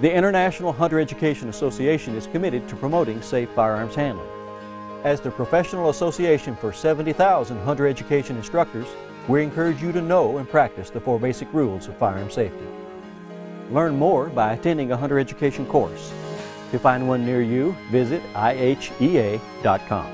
The International Hunter Education Association is committed to promoting safe firearms handling. As the professional association for 70,000 hunter education instructors, we encourage you to know and practice the 4 basic rules of firearm safety. Learn more by attending a hunter education course. To find one near you, visit ihea.com.